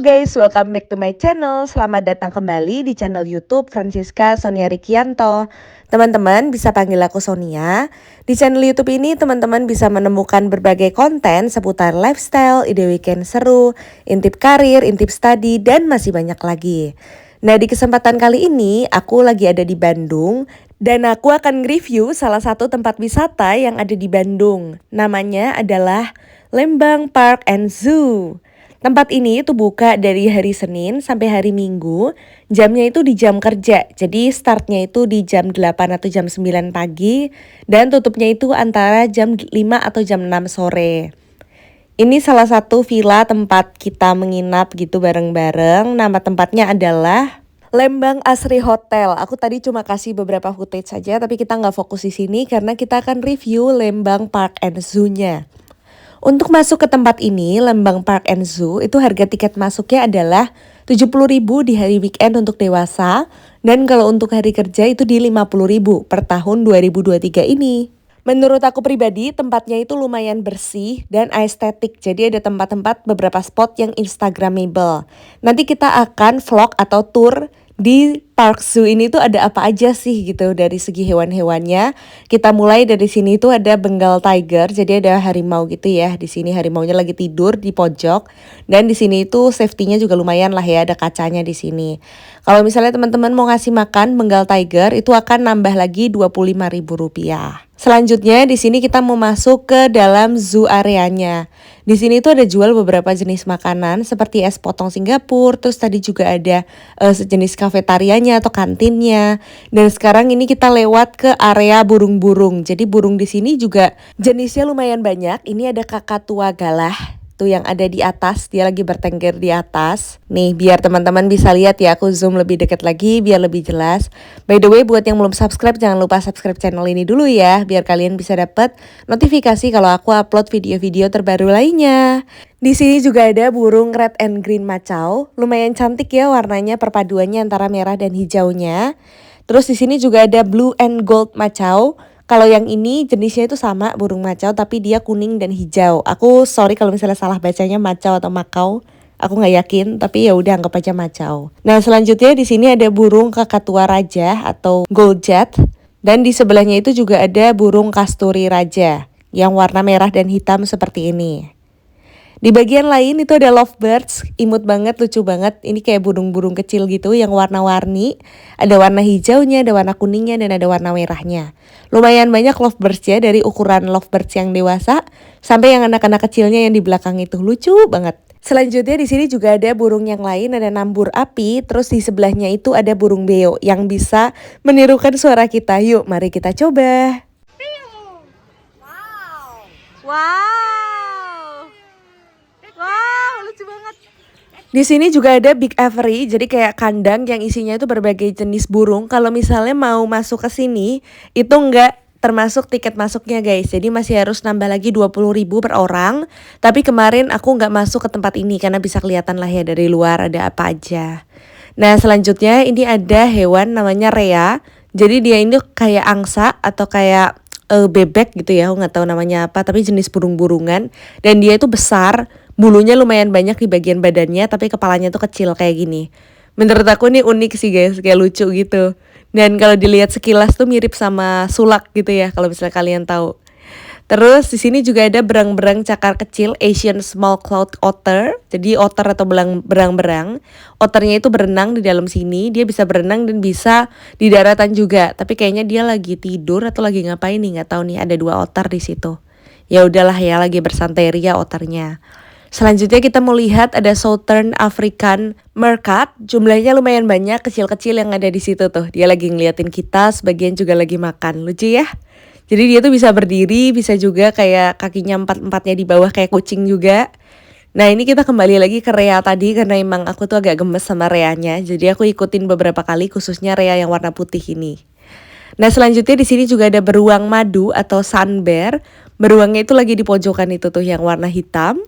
guys, welcome back to my channel. Selamat datang kembali di channel YouTube Francisca Sonia Rikianto. Teman-teman bisa panggil aku Sonia. Di channel YouTube ini teman-teman bisa menemukan berbagai konten seputar lifestyle, ide weekend seru, intip karir, intip study, dan masih banyak lagi. Nah, di kesempatan kali ini aku lagi ada di Bandung dan aku akan review salah satu tempat wisata yang ada di Bandung. Namanya adalah Lembang Park and Zoo. Tempat ini itu buka dari hari Senin sampai hari Minggu, jamnya itu di jam kerja. Jadi startnya itu di jam 8 atau jam 9 pagi dan tutupnya itu antara jam 5 atau jam 6 sore. Ini salah satu villa tempat kita menginap gitu bareng-bareng. Nama tempatnya adalah Lembang Asri Hotel. Aku tadi cuma kasih beberapa footage saja, tapi kita nggak fokus di sini karena kita akan review Lembang Park and Zoo-nya. Untuk masuk ke tempat ini, Lembang Park and Zoo, itu harga tiket masuknya adalah 70.000 di hari weekend untuk dewasa, dan kalau untuk hari kerja itu di 50.000 per tahun 2023 ini. Menurut aku pribadi, tempatnya itu lumayan bersih dan estetik, jadi ada tempat-tempat beberapa spot yang instagramable. Nanti kita akan vlog atau tour di Park Zoo ini tuh ada apa aja sih gitu dari segi hewan-hewannya. Kita mulai dari sini tuh ada Bengal Tiger, jadi ada harimau gitu ya. Di sini harimaunya lagi tidur di pojok dan di sini itu safety-nya juga lumayan lah ya, ada kacanya di sini. Kalau misalnya teman-teman mau ngasih makan Bengal Tiger itu akan nambah lagi Rp25.000. Selanjutnya di sini kita mau masuk ke dalam zoo areanya. Di sini tuh ada jual beberapa jenis makanan seperti es potong Singapura, terus tadi juga ada sejenis kafetarianya atau kantinnya. Dan sekarang ini kita lewat ke area burung-burung. Jadi burung di sini juga jenisnya lumayan banyak. Ini ada kakatua galah. Tuh yang ada di atas, dia lagi bertengger di atas. Nih biar teman-teman bisa lihat ya, aku zoom lebih dekat lagi biar lebih jelas. By the way buat yang belum subscribe jangan lupa subscribe channel ini dulu ya, biar kalian bisa dapat notifikasi kalau aku upload video-video terbaru lainnya. Di sini juga ada burung red and green macau, lumayan cantik ya warnanya, perpaduannya antara merah dan hijaunya. Terus di sini juga ada blue and gold macau. Kalau yang ini jenisnya itu sama burung macau tapi dia kuning dan hijau. Aku sorry kalau misalnya salah bacanya macau atau makau. Aku nggak yakin tapi ya udah anggap aja macau. Nah selanjutnya di sini ada burung kakatua raja atau goldjet dan di sebelahnya itu juga ada burung kasturi raja yang warna merah dan hitam seperti ini. Di bagian lain itu ada lovebirds, imut banget, lucu banget. Ini kayak burung-burung kecil gitu yang warna-warni. Ada warna hijaunya, ada warna kuningnya, dan ada warna merahnya. Lumayan banyak lovebirds ya, dari ukuran lovebirds yang dewasa sampai yang anak-anak kecilnya yang di belakang itu, lucu banget. Selanjutnya di sini juga ada burung yang lain, ada nambur api, terus di sebelahnya itu ada burung beo yang bisa menirukan suara kita. Yuk, mari kita coba. Wow. Wow, lucu banget. Di sini juga ada big aviary, jadi kayak kandang yang isinya itu berbagai jenis burung. Kalau misalnya mau masuk ke sini, itu nggak termasuk tiket masuknya guys. Jadi masih harus nambah lagi 20.000 per orang. Tapi kemarin aku nggak masuk ke tempat ini karena bisa kelihatan lah ya dari luar ada apa aja. Nah selanjutnya ini ada hewan namanya rea. Jadi dia ini kayak angsa atau kayak bebek gitu ya, aku nggak tahu namanya apa. Tapi jenis burung-burungan dan dia itu besar. Bulunya lumayan banyak di bagian badannya, tapi kepalanya tuh kecil kayak gini. Menurut aku ini unik sih guys, kayak lucu gitu. Dan kalau dilihat sekilas tuh mirip sama sulak gitu ya, kalau misalnya kalian tahu. Terus di sini juga ada berang-berang cakar kecil, Asian Small Cloud Otter. Jadi otter atau berang-berang. Otternya itu berenang di dalam sini, dia bisa berenang dan bisa di daratan juga. Tapi kayaknya dia lagi tidur atau lagi ngapain nih, nggak tahu nih. Ada 2 otter di situ. Ya udahlah ya, lagi bersantai ria otternya. Selanjutnya kita mau lihat ada Southern African Meerkat. Jumlahnya lumayan banyak, kecil-kecil yang ada di situ tuh. Dia lagi ngeliatin kita, sebagian juga lagi makan. Lucu ya? Jadi dia tuh bisa berdiri, bisa juga kayak kakinya empat-empatnya di bawah kayak kucing juga. Nah ini kita kembali lagi ke rea tadi karena emang aku tuh agak gemes sama reanya. Jadi aku ikutin beberapa kali khususnya rea yang warna putih ini. Nah selanjutnya di sini juga ada beruang madu atau sun bear. Beruangnya itu lagi di pojokan itu tuh yang warna hitam.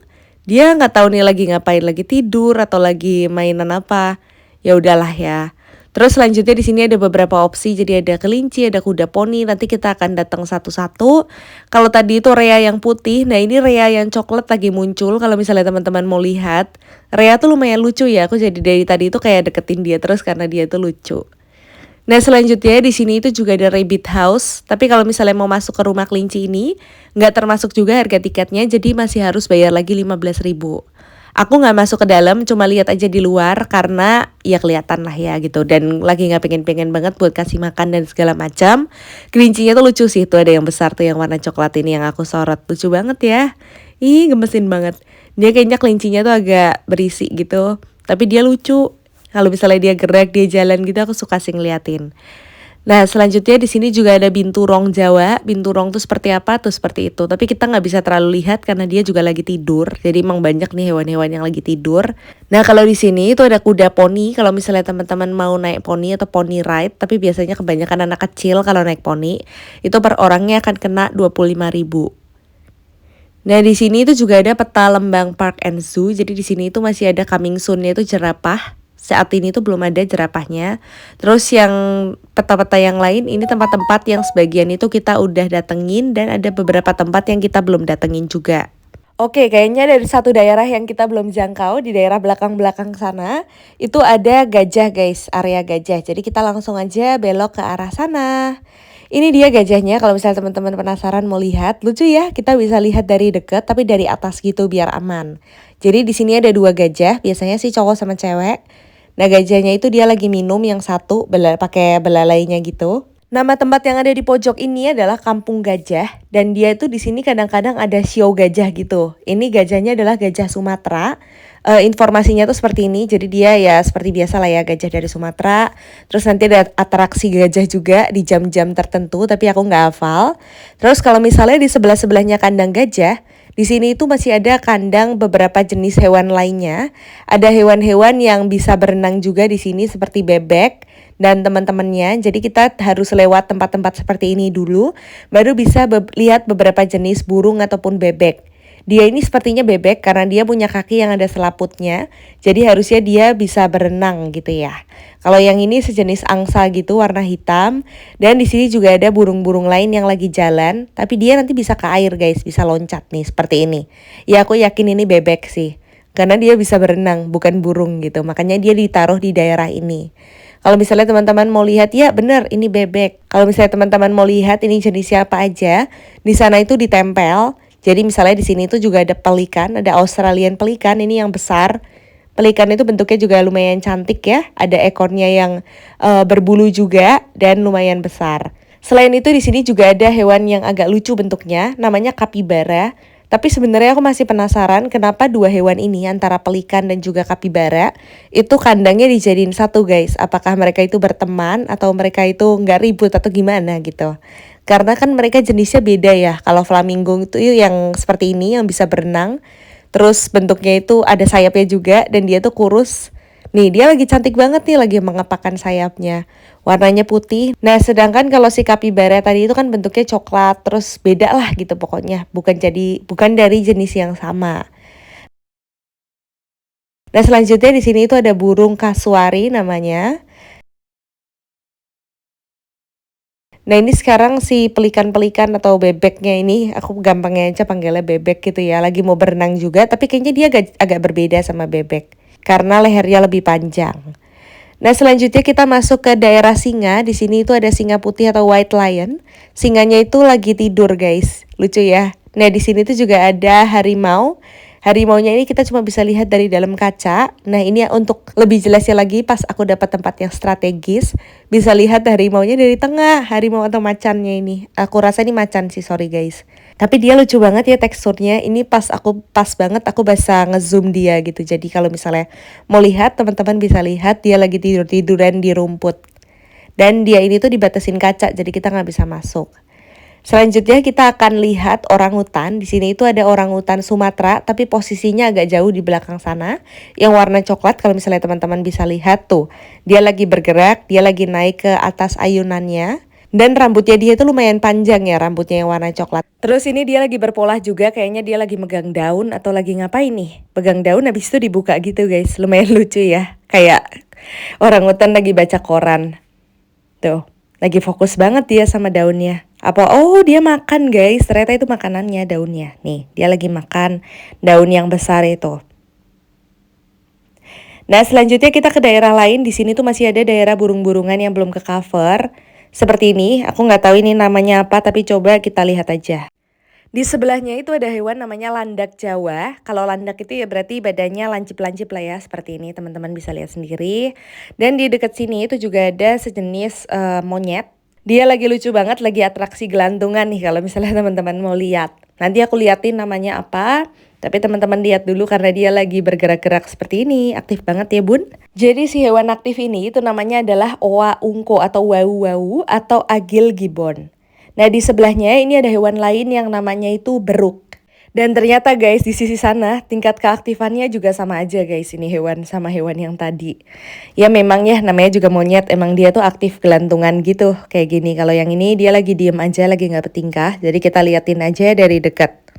Dia nggak tahu nih lagi ngapain, lagi tidur atau lagi mainan apa. Ya udahlah ya. Terus selanjutnya di sini ada beberapa opsi, jadi ada kelinci, ada kuda poni, nanti kita akan datang satu-satu. Kalau tadi itu Rea yang putih, nah ini Rea yang coklat lagi muncul. Kalau misalnya teman-teman mau lihat, Rea tuh lumayan lucu ya. Aku jadi dari tadi itu kayak deketin dia terus karena dia tuh lucu. Nah selanjutnya di sini itu juga ada Rabbit House. Tapi kalau misalnya mau masuk ke rumah kelinci ini, nggak termasuk juga harga tiketnya, jadi masih harus bayar lagi 15.000. Aku nggak masuk ke dalam, cuma lihat aja di luar karena ya kelihatan lah ya gitu. Dan lagi nggak pengen-pengen banget buat kasih makan dan segala macam. Kelincinya tuh lucu sih, tuh ada yang besar tuh yang warna coklat ini yang aku sorot. Lucu banget ya. Ih gemesin banget. Dia kayaknya kelincinya tuh agak berisi gitu. Tapi dia lucu. Kalau misalnya dia gerak, dia jalan gitu aku suka sih ngeliatin. Nah selanjutnya di sini juga ada binturong Jawa. Binturong tuh seperti apa tuh seperti itu. Tapi kita nggak bisa terlalu lihat karena dia juga lagi tidur. Jadi emang banyak nih hewan-hewan yang lagi tidur. Nah kalau di sini itu ada kuda poni. Kalau misalnya teman-teman mau naik poni atau pony ride, tapi biasanya kebanyakan anak kecil kalau naik poni, itu per orangnya akan kena 25.000. Nah di sini itu juga ada peta Lembang Park and Zoo. Jadi di sini itu masih ada coming soon-nya itu jerapah. Saat ini tuh belum ada jerapahnya. Terus yang peta-peta yang lain ini tempat-tempat yang sebagian itu kita udah datengin dan ada beberapa tempat yang kita belum datengin juga. Oke, kayaknya dari satu daerah yang kita belum jangkau di daerah belakang-belakang sana itu ada gajah guys, area gajah. Jadi kita langsung aja belok ke arah sana. Ini dia gajahnya, kalau misalnya teman-teman penasaran mau lihat, lucu ya, kita bisa lihat dari deket tapi dari atas gitu biar aman. Jadi di sini ada dua gajah, biasanya sih cowok sama cewek. Nah gajahnya itu dia lagi minum yang satu pakai belalainya gitu. Nama tempat yang ada di pojok ini adalah Kampung Gajah dan dia itu di sini kadang-kadang ada show gajah gitu. Ini gajahnya adalah gajah Sumatera. Informasinya tuh seperti ini. Jadi dia ya seperti biasa lah ya gajah dari Sumatera. Terus nanti ada atraksi gajah juga di jam-jam tertentu tapi aku nggak hafal. Terus kalau misalnya di sebelah-sebelahnya kandang gajah, di sini itu masih ada kandang beberapa jenis hewan lainnya. Ada hewan-hewan yang bisa berenang juga di sini seperti bebek dan teman-temannya. Jadi kita harus lewat tempat-tempat seperti ini dulu, baru bisa lihat beberapa jenis burung ataupun bebek. Dia ini sepertinya bebek karena dia punya kaki yang ada selaputnya, jadi harusnya dia bisa berenang gitu ya. Kalau yang ini sejenis angsa gitu warna hitam, dan di sini juga ada burung-burung lain yang lagi jalan, tapi dia nanti bisa ke air guys, bisa loncat nih seperti ini. Ya aku yakin ini bebek sih, karena dia bisa berenang bukan burung gitu, makanya dia ditaruh di daerah ini. Kalau misalnya teman-teman mau lihat, ya bener ini bebek. Kalau misalnya teman-teman mau lihat ini jenisnya apa aja, di sana itu ditempel. Jadi misalnya di sini tuh juga ada pelikan, ada Australian pelikan ini yang besar. Pelikan itu bentuknya juga lumayan cantik ya, ada ekornya yang berbulu juga dan lumayan besar. Selain itu di sini juga ada hewan yang agak lucu bentuknya, namanya kapibara. Tapi sebenarnya aku masih penasaran kenapa dua hewan ini antara pelikan dan juga kapibara itu kandangnya dijadiin satu guys. Apakah mereka itu berteman atau mereka itu nggak ribut atau gimana gitu. Karena kan mereka jenisnya beda ya. Kalau flamingo itu yang seperti ini yang bisa berenang. Terus bentuknya itu ada sayapnya juga dan dia tuh kurus. Nih dia lagi cantik banget nih lagi mengepakkan sayapnya. Warnanya putih. Nah sedangkan kalau si kapibara tadi itu kan bentuknya coklat. Terus beda lah gitu pokoknya. Bukan dari jenis yang sama. Nah selanjutnya di sini itu ada burung kasuari namanya. Nah ini sekarang si pelikan-pelikan atau bebeknya ini, aku gampangnya aja panggilnya bebek gitu ya, lagi mau berenang juga, tapi kayaknya dia agak berbeda sama bebek, karena lehernya lebih panjang. Nah selanjutnya kita masuk ke daerah singa, di sini itu ada singa putih atau white lion, singanya itu lagi tidur guys, lucu ya. Nah di sini tuh juga ada harimau. Harimaunya ini kita cuma bisa lihat dari dalam kaca. Nah ini untuk lebih jelasnya lagi pas aku dapat tempat yang strategis, bisa lihat harimaunya dari tengah, harimau atau macannya ini. Aku rasa ini macan sih, sorry guys. Tapi dia lucu banget ya teksturnya. Ini pas banget aku bisa ngezoom dia gitu. Jadi kalau misalnya mau lihat, teman-teman bisa lihat dia lagi tidur-tiduran di rumput. Dan dia ini tuh dibatasin kaca, jadi kita nggak bisa masuk. Selanjutnya kita akan lihat orangutan. Di sini itu ada orangutan Sumatera, tapi posisinya agak jauh di belakang sana. Yang warna coklat, kalau misalnya teman-teman bisa lihat tuh. Dia lagi bergerak, dia lagi naik ke atas ayunannya. Dan rambutnya dia itu lumayan panjang ya, rambutnya yang warna coklat. Terus ini dia lagi berpola juga, kayaknya dia lagi megang daun atau lagi ngapain nih. Pegang daun habis itu dibuka gitu guys, lumayan lucu ya. Kayak Orangutan lagi baca koran. Tuh, lagi fokus banget dia sama daunnya. Apa? Oh, dia makan guys. Ternyata itu makanannya daunnya. Nih, dia lagi makan daun yang besar itu. Nah, selanjutnya kita ke daerah lain. Di sini tuh masih ada daerah burung-burungan yang belum ke cover. Seperti ini, aku nggak tahu ini namanya apa, tapi coba kita lihat aja. Di sebelahnya itu ada hewan namanya landak Jawa. Kalau landak itu ya berarti badannya lancip-lancip lah ya, seperti ini teman-teman bisa lihat sendiri. Dan di dekat sini itu juga ada sejenis monyet. Dia lagi lucu banget, lagi atraksi gelantungan nih kalau misalnya teman-teman mau lihat. Nanti aku liatin namanya apa. Tapi teman-teman lihat dulu karena dia lagi bergerak-gerak seperti ini. Aktif banget ya bun. Jadi si hewan aktif ini itu namanya adalah oa ungko atau wau-wau atau agil gibbon. Nah di sebelahnya ini ada hewan lain yang namanya itu beruk. Dan ternyata guys di sisi sana tingkat keaktifannya juga sama aja guys ini hewan sama hewan yang tadi. Ya memang ya namanya juga monyet emang dia tuh aktif gelantungan gitu kayak gini. Kalau yang ini dia lagi diem aja lagi nggak bertingkah jadi kita liatin aja dari dekat.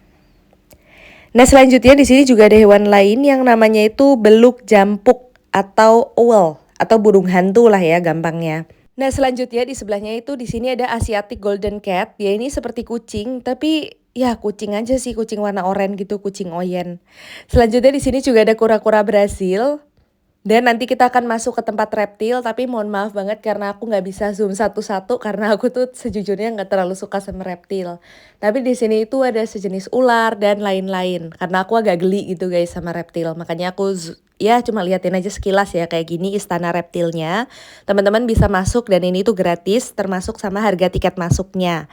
Nah selanjutnya di sini juga ada hewan lain yang namanya itu beluk jampuk atau owl atau burung hantu lah ya gampangnya. Nah selanjutnya di sebelahnya itu di sini ada Asiatic Golden Cat. Dia ini seperti kucing tapi ya kucing aja sih kucing warna oranye gitu kucing oyen. Selanjutnya di sini juga ada kura-kura Brasil. Dan nanti kita akan masuk ke tempat reptil, tapi mohon maaf banget karena aku nggak bisa zoom satu-satu karena aku tuh sejujurnya nggak terlalu suka sama reptil. Tapi di sini itu ada sejenis ular dan lain-lain. Karena aku agak geli gitu guys sama reptil, makanya aku ya cuma liatin aja sekilas ya kayak gini istana reptilnya. Teman-teman bisa masuk dan ini tuh gratis, termasuk sama harga tiket masuknya.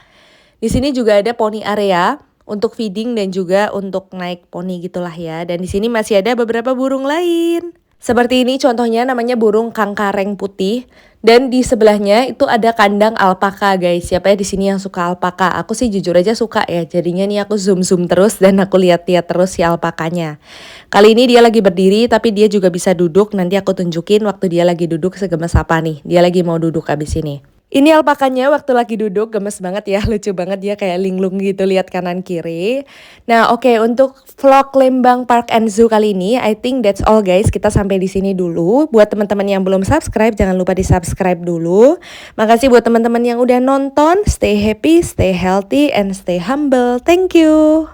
Di sini juga ada pony area untuk feeding dan juga untuk naik pony gitulah ya. Dan di sini masih ada beberapa burung lain. Seperti ini contohnya namanya burung kangkareng putih dan di sebelahnya itu ada kandang alpaka guys. Siapa ya di sini yang suka alpaka? Aku sih jujur aja suka ya. Jadinya nih aku zoom terus dan aku lihat-lihat terus si alpakanya. Kali ini dia lagi berdiri tapi dia juga bisa duduk. Nanti aku tunjukin waktu dia lagi duduk segemes apa nih. Dia lagi mau duduk abis ini. Ini alpakanya waktu lagi duduk gemes banget ya, lucu banget dia kayak linglung gitu lihat kanan kiri. Nah, oke, untuk vlog Lembang Park and Zoo kali ini I think that's all guys. Kita sampai di sini dulu. Buat teman-teman yang belum subscribe jangan lupa di-subscribe dulu. Makasih buat teman-teman yang udah nonton. Stay happy, stay healthy and stay humble. Thank you.